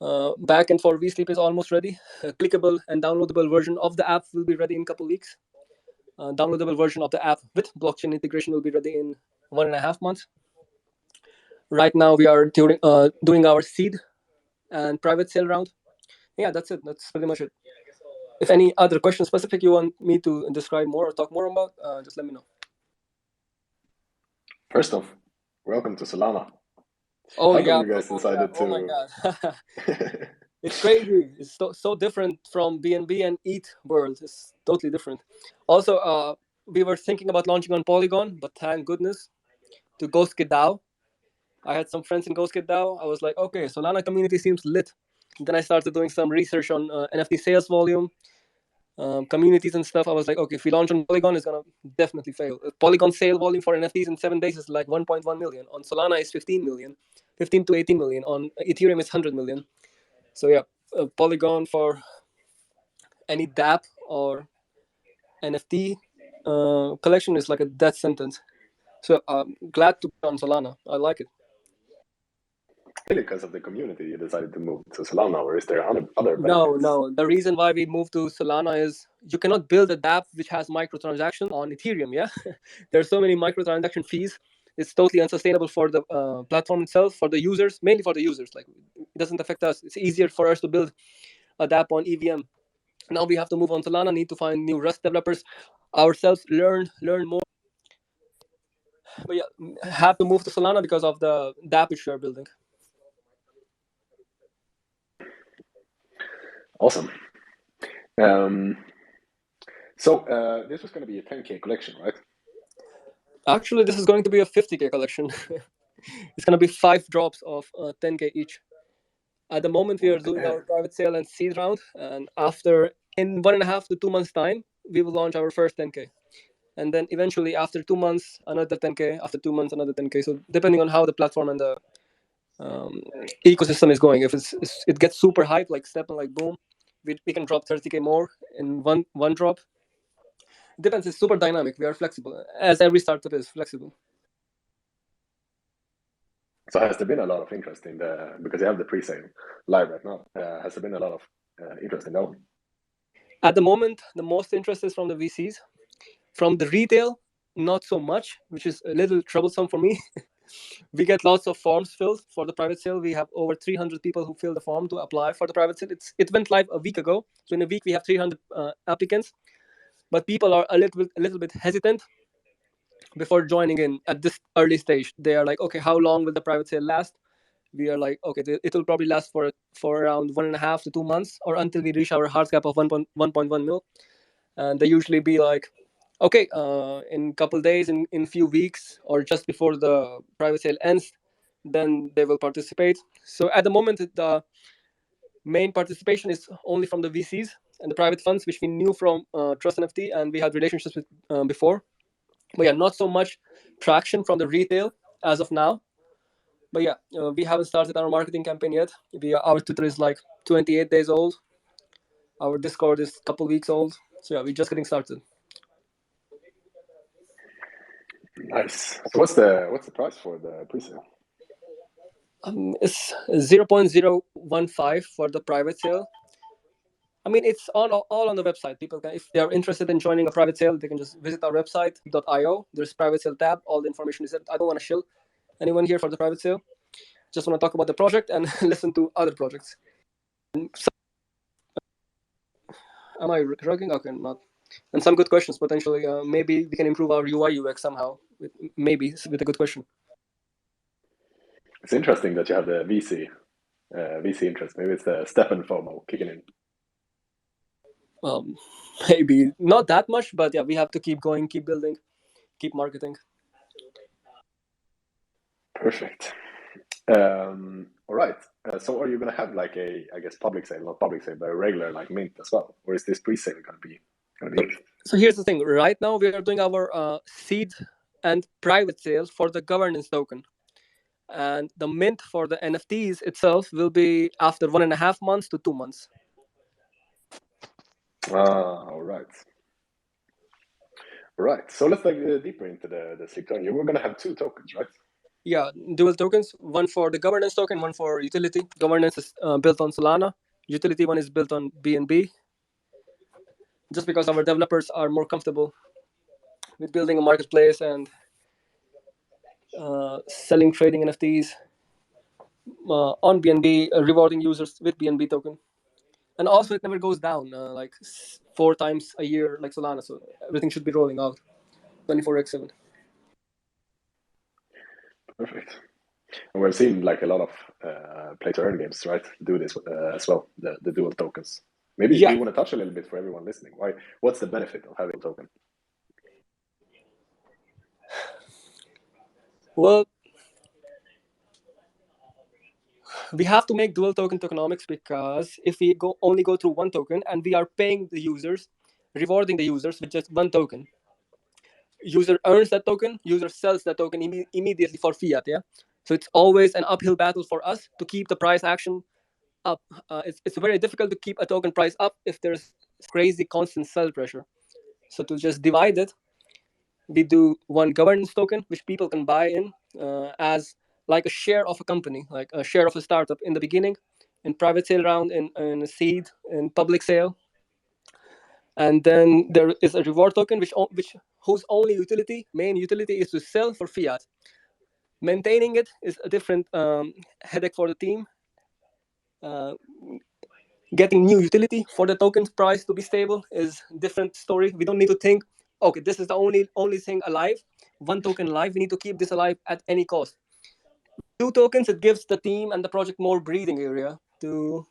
Backend for WeSleep is almost ready. A clickable and downloadable version of the app will be ready in a couple weeks. Downloadable version of the app with blockchain integration will be ready in 1.5 months. Right now we are doing our seed and private sale round. Yeah, that's it. That's pretty much it. If any other questions specific you want me to describe more or talk more about, just let me know. First off, welcome to Solana. Oh, How yeah. come you guys decided to... Oh my God. It's crazy. It's so different from BNB and ETH world. It's totally different. Also, we were thinking about launching on Polygon, but thank goodness to GhostKit DAO. I had some friends in GhostKit DAO. I was like, okay, Solana community seems lit. Then I started doing some research on NFT sales volume, communities and stuff. I was like, okay, if we launch on Polygon, it's gonna definitely fail. Polygon sale volume for NFTs in 7 days is like 1.1 million. On Solana is 15 million, 15 to 18 million. On Ethereum is 100 million. So yeah, Polygon for any DApp or NFT collection is like a death sentence. So glad to be on Solana. I like it. because of the community you decided to move to Solana, or is there other No, benefits? no. The reason why we moved to Solana is you cannot build a dApp which has microtransaction on Ethereum. Yeah, there are so many microtransaction fees. It's totally unsustainable for the platform itself, for the users, mainly for the users. Like it doesn't affect us. It's easier for us to build a dApp on EVM. Now we have to move on Solana. Need to find new Rust developers ourselves. Learn more. But yeah, have to move to Solana because of the dApp which we are building. Awesome. So this was going to be a 10K collection, right? Actually, this is going to be a 50K collection. It's going to be 5 drops of 10K each. At the moment, we are doing our private sale and seed round, and in 1.5 to 2 months' time, we will launch our first 10K. And then eventually, after 2 months, another 10K. After 2 months, another 10K. So depending on how the platform and the ecosystem is going, if it gets super hype, like Step and like Boom, we can drop 30K more in one drop. It depends. It's super dynamic. We are flexible, as every startup is flexible. So has there been a lot of interest in because you have the pre-sale live right now? Has there been a lot of interest in that one? At the moment, the most interest is from the VCs. From the retail, not so much, which is a little troublesome for me. We get lots of forms filled for the private sale. We have over 300 people who fill the form to apply for the private sale. It went live a week ago. So in a week, we have 300 applicants. But people are a little bit hesitant before joining in at this early stage. They are like, okay, how long will the private sale last? We are like, okay, it will probably last for around 1.5 to 2 months, or until we reach our hard cap of 1.1 mil. And they usually be like, okay, in a couple days, in few weeks, or just before the private sale ends, then they will participate. So at the moment, the main participation is only from the VCs and the private funds, which we knew from Trust NFT, and we had relationships with before. But yeah, not so much traction from the retail as of now. But yeah, we haven't started our marketing campaign yet. Our Twitter is like 28 days old. Our Discord is a couple weeks old. So yeah, we're just getting started. Nice. So what's the price for the pre-sale? It's 0.015 for the private sale. I mean, it's all on the website. People can, if they are interested in joining a private sale, they can just visit our website .io. There's private sale tab. All the information is there. I don't want to shill anyone here for the private sale. Just want to talk about the project and listen to other projects. So, am I rugging? Okay, not. And some good questions potentially. Maybe we can improve our UI UX somehow. With a good question. It's interesting that you have the VC interest. Maybe it's the Stefan FOMO kicking in. Maybe not that much, but yeah, we have to keep going, keep building, keep marketing. Perfect. All right. So are you going to have like I guess public sale, not public sale, but a regular like mint as well, or is this pre-sale going to be it? So here's the thing. Right now we are doing our seed and private sales for the governance token, and the mint for the NFTs itself will be after 1.5 months to 2 months. All right. Right. So let's dig deeper into the Sleep token. We're going to have 2 tokens, right? Yeah, dual tokens. One for the governance token, one for utility. Governance is built on Solana. Utility one is built on BNB. Just because our developers are more comfortable with building a marketplace and selling, trading NFTs on BNB, rewarding users with BNB token. And also, it never goes down like 4 times a year like Solana. So everything should be rolling out 24x7. Perfect. And we've seen like a lot of play to earn games, right? Do this as well, the dual tokens. Maybe you want to touch a little bit for everyone listening. What's the benefit of having a token? Well, we have to make dual token tokenomics, because if we only go through one token and we are paying the users, rewarding the users with just one token, user earns that token, user sells that token immediately for fiat. Yeah, so it's always an uphill battle for us to keep the price action up. It's very difficult to keep a token price up if there's crazy constant sell pressure. So to just divide it, we do one governance token which people can buy in as like a share of a company, like a share of a startup in the beginning, in private sale round, in a seed, in public sale. And then there is a reward token, which whose only main utility, is to sell for fiat. Maintaining it is a different headache for the team. Getting new utility for the token price to be stable is different story. We don't need to think, okay, this is the only thing alive, one token alive. We need to keep this alive at any cost. 2 tokens, it gives the team and the project more breathing area to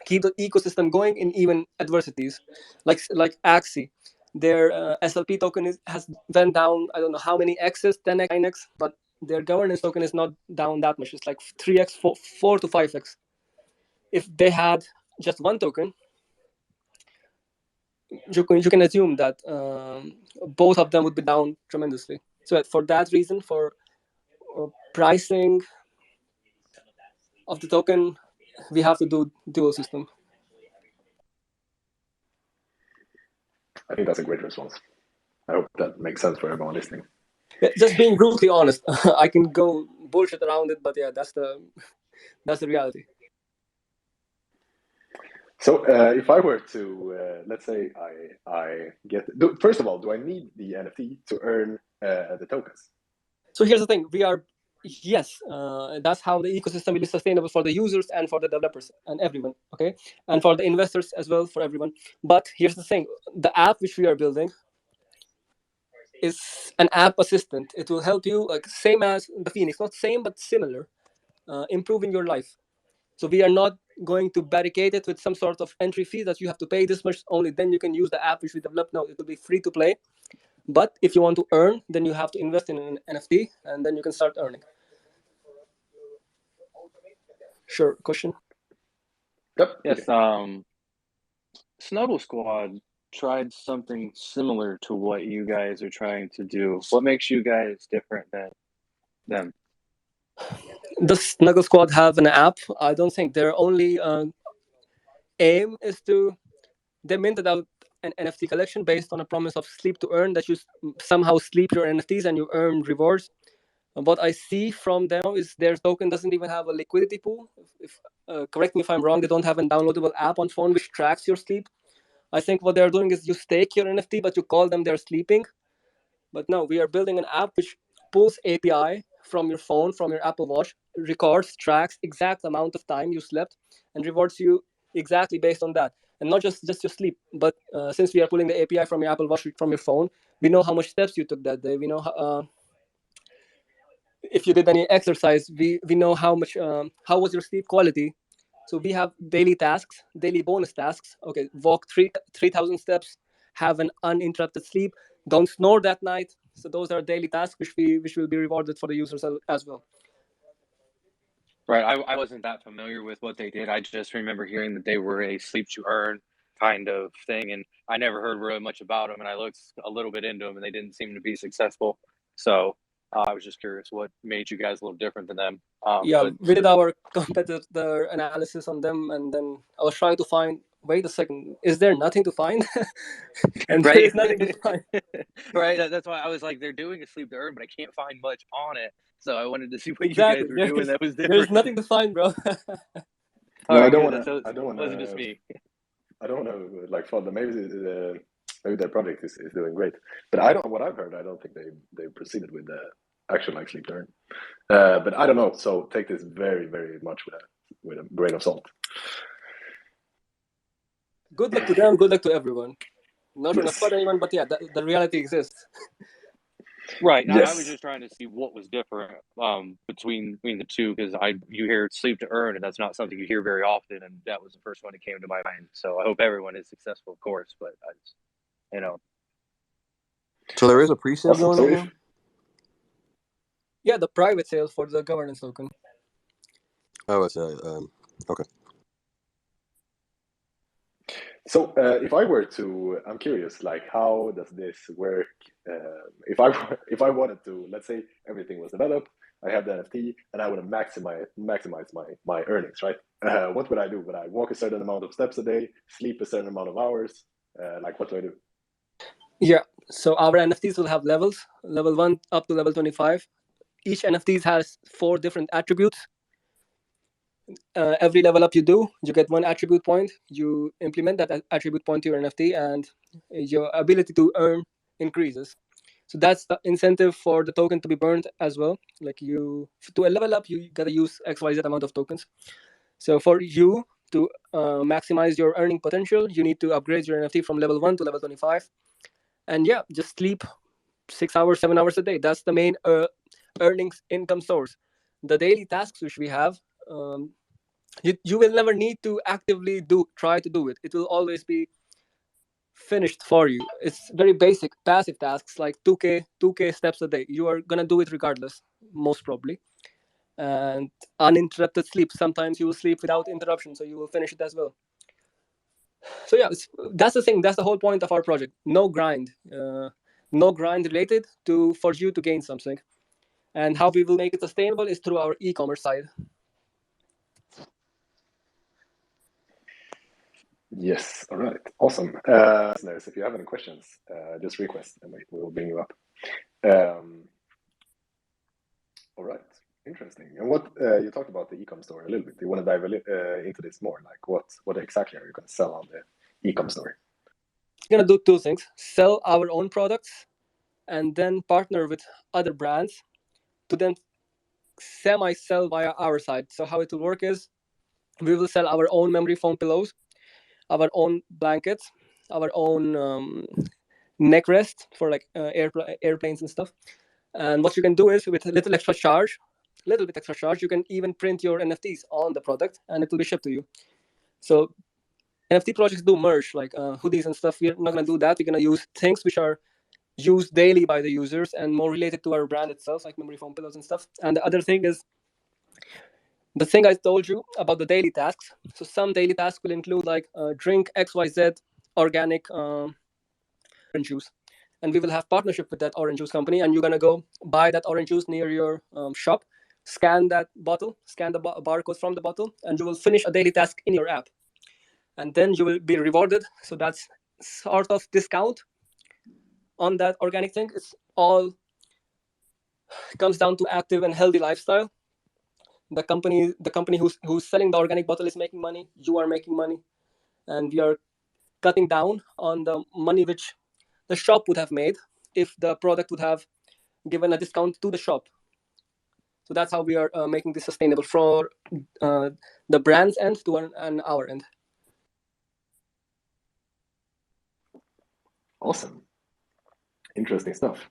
keep the ecosystem going in even adversities, like Axie. Their SLP token has went down, I don't know how many x's, 10x, 9x, but their governance token is not down that much. It's like 3x, 4 to 5x. If they had just one token, you can assume that both of them would be down tremendously. So for that reason, for pricing of the token, we have to do dual system. I think that's a great response. I hope that makes sense for everyone listening. Yeah, just being brutally honest. I can go bullshit around it, but yeah, that's the reality. So if I were to, let's say I get, first of all, do I need the NFT to earn the tokens? So here's the thing: yes, that's how the ecosystem will be sustainable for the users and for the developers and everyone. Okay, and for the investors as well, for everyone. But here's the thing: the app which we are building is an app assistant. It will help you, like same as the Phoenix, not same but similar, improving your life. So we are not going to barricade it with some sort of entry fee that you have to pay this much, only then you can use the app which we developed. No, it will be free to play. But if you want to earn, then you have to invest in an NFT, and then you can start earning. Sure, question? Yep. Yes. Snuggle Squad tried something similar to what you guys are trying to do. What makes you guys different than them? The Snuggle Squad have an app. I don't think their only aim is to. They minted out an NFT collection based on a promise of sleep to earn, that you somehow sleep your NFTs and you earn rewards. What I see from them is their token doesn't even have a liquidity pool. Correct me if I'm wrong, they don't have a downloadable app on phone which tracks your sleep. I think what they're doing is you stake your NFT, but you call them they're sleeping. But no, we are building an app which pulls API from your phone, from your Apple Watch, records, tracks exact amount of time you slept, and rewards you exactly based on that. And not just your sleep, but since we are pulling the API from your Apple Watch, from your phone, we know how much steps you took that day. We know if you did any exercise. We know how how was your sleep quality. So we have daily tasks, daily bonus tasks. Okay, walk 3,000 steps, have an uninterrupted sleep, don't snore that night. So those are daily tasks which will be rewarded for the users as well. Right. I wasn't that familiar with what they did. I just remember hearing that they were a sleep to earn kind of thing, and I never heard really much about them. And I looked a little bit into them, and they didn't seem to be successful. So I was just curious what made you guys a little different than them. Yeah, we did our competitor analysis on them, and then I was trying to find. Wait a second, is there nothing to find? And right. there is nothing to find. Right. That's why I was like, they're doing a sleep to earn, but I can't find much on it. So I wanted to see what Exactly. you guys were doing that was different. There's nothing to find, bro. No, I don't good. want to. So I don't want wasn't just me. I don't want to like fault them. Maybe their project is doing great, but I don't. What I've heard, I don't think they proceeded with the actual like sleep to earn. But I don't know. So take this very very much with a grain of salt. Good luck to them. Good luck to everyone. Not trying to Yes. spot anyone, but yeah, the reality exists. Right. Yes. I was just trying to see what was different between the two, because you hear sleep to earn, and that's not something you hear very often, and that was the first one that came to my mind. So I hope everyone is successful, of course, but I just, you know. So there is a pre-sale Awesome. going So right if, now? Yeah, the private sales for the governance token. Oh, it's okay. So if I were to, I'm curious, like how does this work? If I wanted to, let's say everything was developed, I have the NFT, and I want to maximize my earnings, right? What would I do? Would I walk a certain amount of steps a day, sleep a certain amount of hours? Like what do I do? Yeah, so our NFTs will have levels, level 1 up to level 25. each NFT has 4 different attributes. Every level up you do, you get 1 attribute point. You implement that attribute point to your NFT, and your ability to earn increases. So that's the incentive for the token to be burned as well. Like to a level up, you gotta use XYZ amount of tokens. So for you to maximize your earning potential, you need to upgrade your NFT from level 1 to level 25. And yeah, just sleep 6 hours, 7 hours a day. That's the main earnings income source. The daily tasks which we have, you will never need to actively try to do it. It will always be finished for you. It's very basic passive tasks like 2k steps a day. You are gonna do it regardless, most probably. And uninterrupted sleep. Sometimes you will sleep without interruption, so you will finish it as well. So yeah, that's the thing. That's the whole point of our project. No grind. No grind related to for you to gain something. And how we will make it sustainable is through our e-commerce side. Yes. All right. Awesome. Listeners, if you have any questions, just request and we will bring you up. All right. Interesting. And what you talked about the e-com store a little bit. Do you want to dive into this more? Like what exactly are you going to sell on the e-com store? We're going to do 2 things. Sell our own products and then partner with other brands to then semi-sell via our side. So how it will work is we will sell our own memory foam pillows, our own blankets, our own neck rest for like airplanes and stuff. And what you can do is with a little bit extra charge, you can even print your NFTs on the product and it will be shipped to you. So NFT projects do merge, like hoodies and stuff. We're not going to do that. We're going to use things which are used daily by the users and more related to our brand itself, like memory foam pillows and stuff. And the other thing is the thing I told you about the daily tasks. So some daily tasks will include like drink XYZ organic orange juice. And we will have partnership with that orange juice company, and you're going to go buy that orange juice near your shop, scan that bottle, scan the barcode from the bottle, and you will finish a daily task in your app. And then you will be rewarded. So that's sort of discount on that organic thing. It's all comes down to active and healthy lifestyle. The company who's selling the organic bottle is making money. You are making money, and we are cutting down on the money which the shop would have made if the product would have given a discount to the shop. So that's how we are making this sustainable for the brand's end and our end. Awesome. Interesting stuff.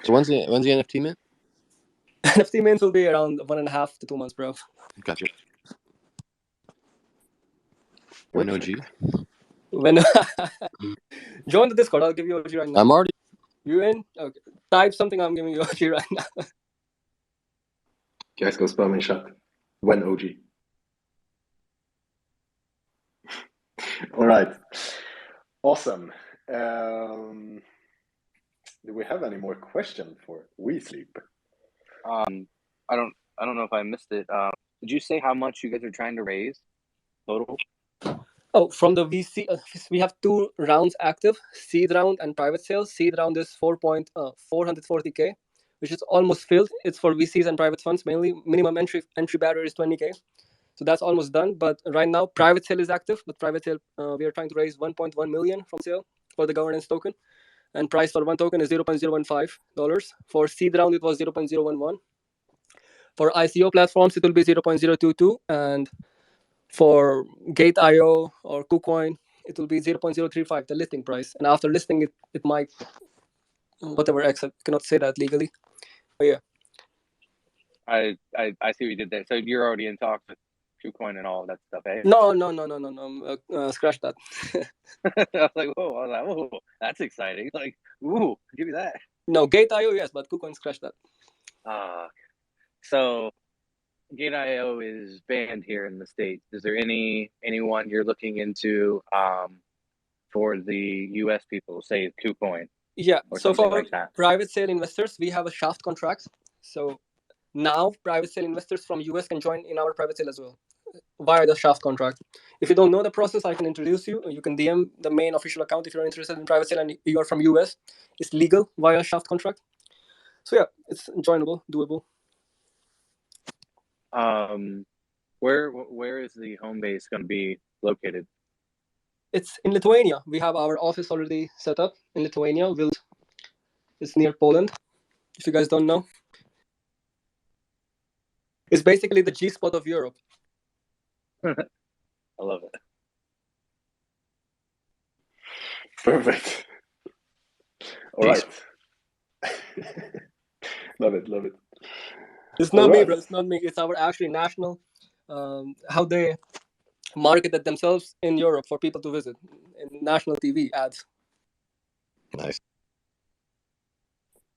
So when's the NFT mint? NFT mint will be around 1.5 to 2 months, bro. Gotcha. When OG? When join the Discord, I'll give you OG right now. I'm already. You in? Okay. Type something. I'm giving you OG right now. Guys, go spam in chat. When OG. All right. Awesome. Do we have any more questions for WeSleep? I don't know if I missed it. Did you say how much you guys are trying to raise total? Oh, from the VC, we have 2 rounds active: seed round and private sales. Seed round is 440k, which is almost filled. It's for VCs and private funds mainly. Minimum entry barrier is 20k, so that's almost done. But right now, private sale is active. But private sale, we are trying to raise 1.1 million from sale for the governance token, and price for 1 token is $0.015. For seed round, it was 0.011. For ICO platforms, it will be 0.022, and for Gate.io or KuCoin, it will be 0.035, the listing price. And after listing, it might, whatever X, I cannot say that legally. But yeah. I see what you did there. So you're already in talks with KuCoin and all of that stuff, eh? No. Scratch that. I was like, whoa, that's exciting. Like, ooh, give me that. No, Gate.io, yes, but KuCoin, scratch that. So Gate.io is banned here in the States. Is there anyone you're looking into for the US people, say KuCoin? Yeah, so for like that? Private sale investors, we have a shaft contract. So now private sale investors from US can join in our private sale as well via the shaft contract. If you don't know the process, I can introduce you. You can DM the main official account if you're interested in private sale and you are from US. It's legal via shaft contract. So yeah, it's enjoyable, doable. Where is the home base going to be located? It's in Lithuania. We have our office already set up in Lithuania. It's near Poland. If you guys don't know, it's basically the G spot of Europe. I love it. Perfect. All right. Love it. Love it. It's not All me, right. bro. It's not me. It's our actually national, how they marketed themselves in Europe for people to visit in national TV ads. Nice.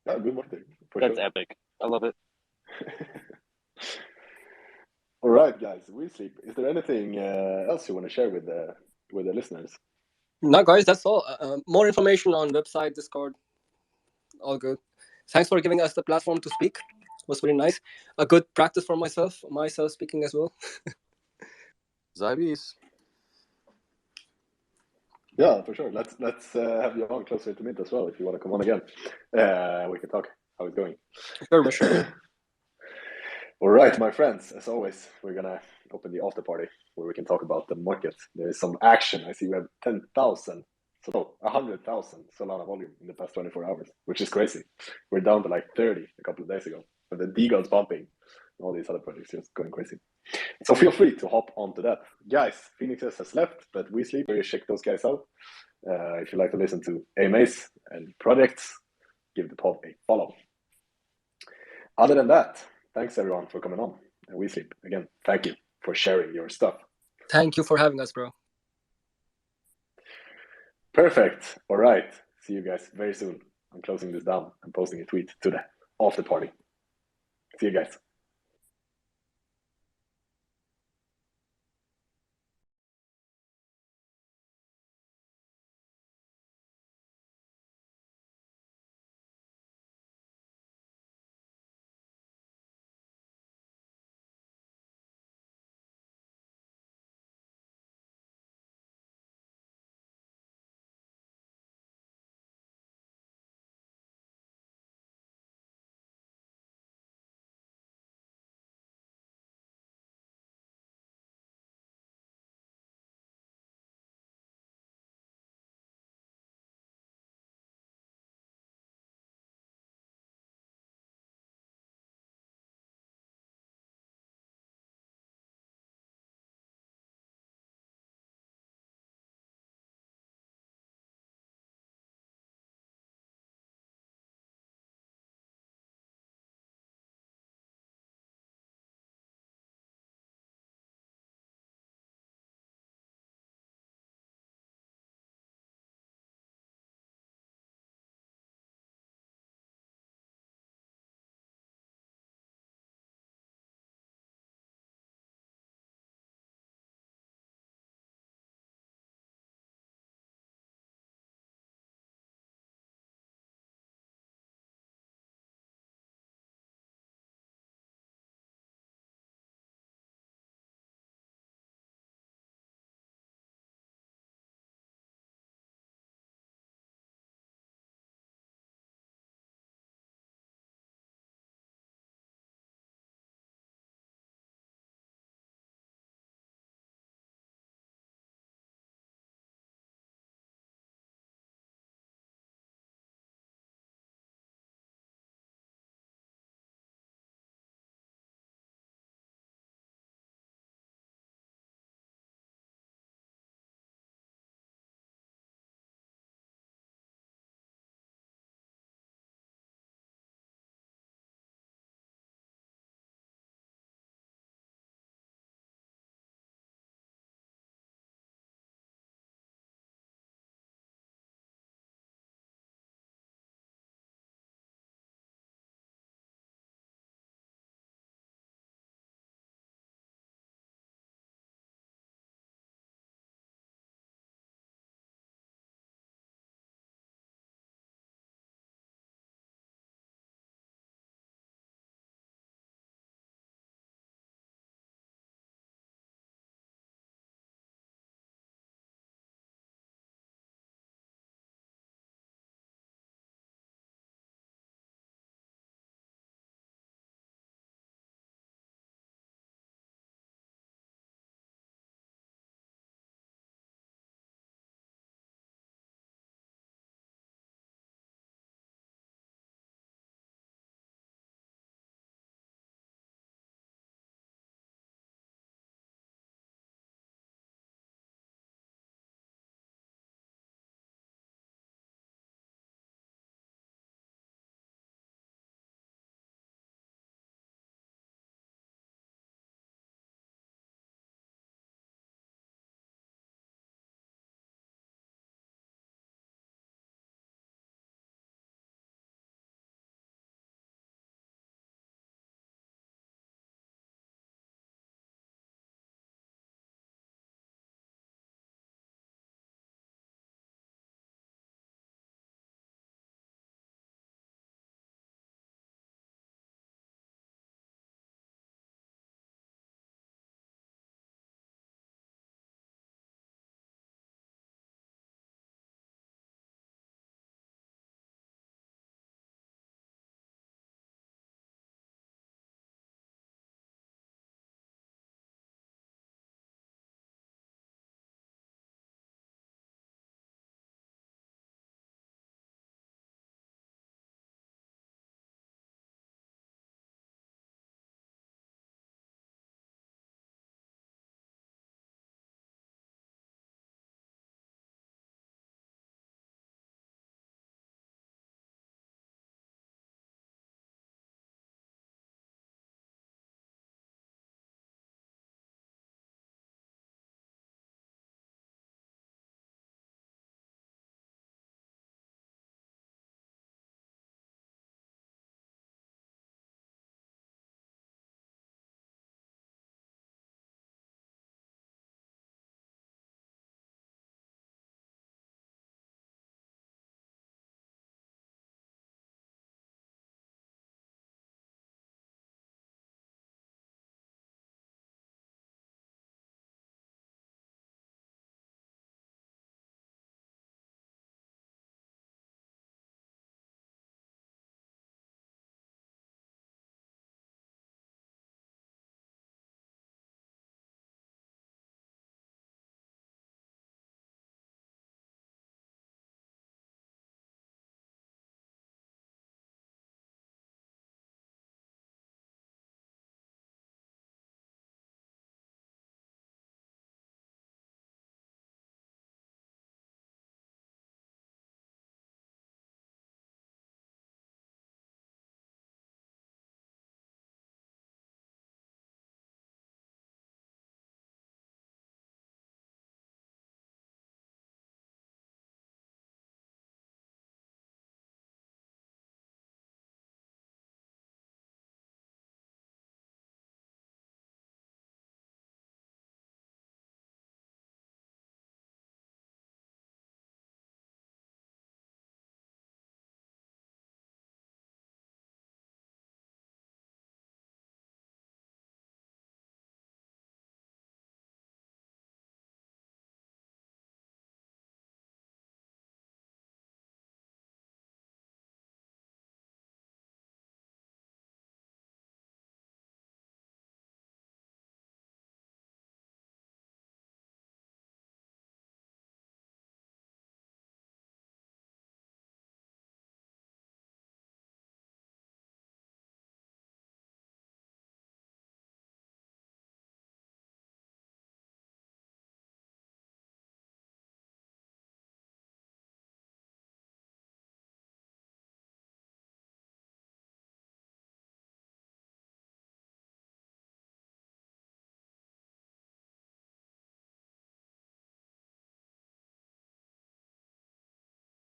Yeah, good marketing. For That's sure. epic. I love it. All right, guys. WeSleep. Is there anything else you want to share with the listeners? No, guys, that's all. More information on website, Discord, all good. Thanks for giving us the platform to speak. It was very nice. A good practice for myself speaking as well. Zybis. Yeah, for sure. Let's have you on closer to meet as well if you want to come on again. We can talk how it's going. Sure. All right, my friends. As always, we're gonna open the after party where we can talk about the market. There is some action. I see we have 10,000, 100,000 Solana volume in the past 24 hours, which is crazy. We're down to like 30 a couple of days ago, but the DeGod's pumping. All these other projects just going crazy. So feel free to hop onto that. Guys, Phoenixes has left, but WeSleep, you check those guys out. If you like to listen to AMAs and projects, give the pod a follow. Other than that, thanks everyone for coming on. And WeSleep, again, thank you for sharing your stuff. Thank you for having us, bro. Perfect. All right. See you guys very soon. I'm closing this down and posting a tweet to the after party. See you guys.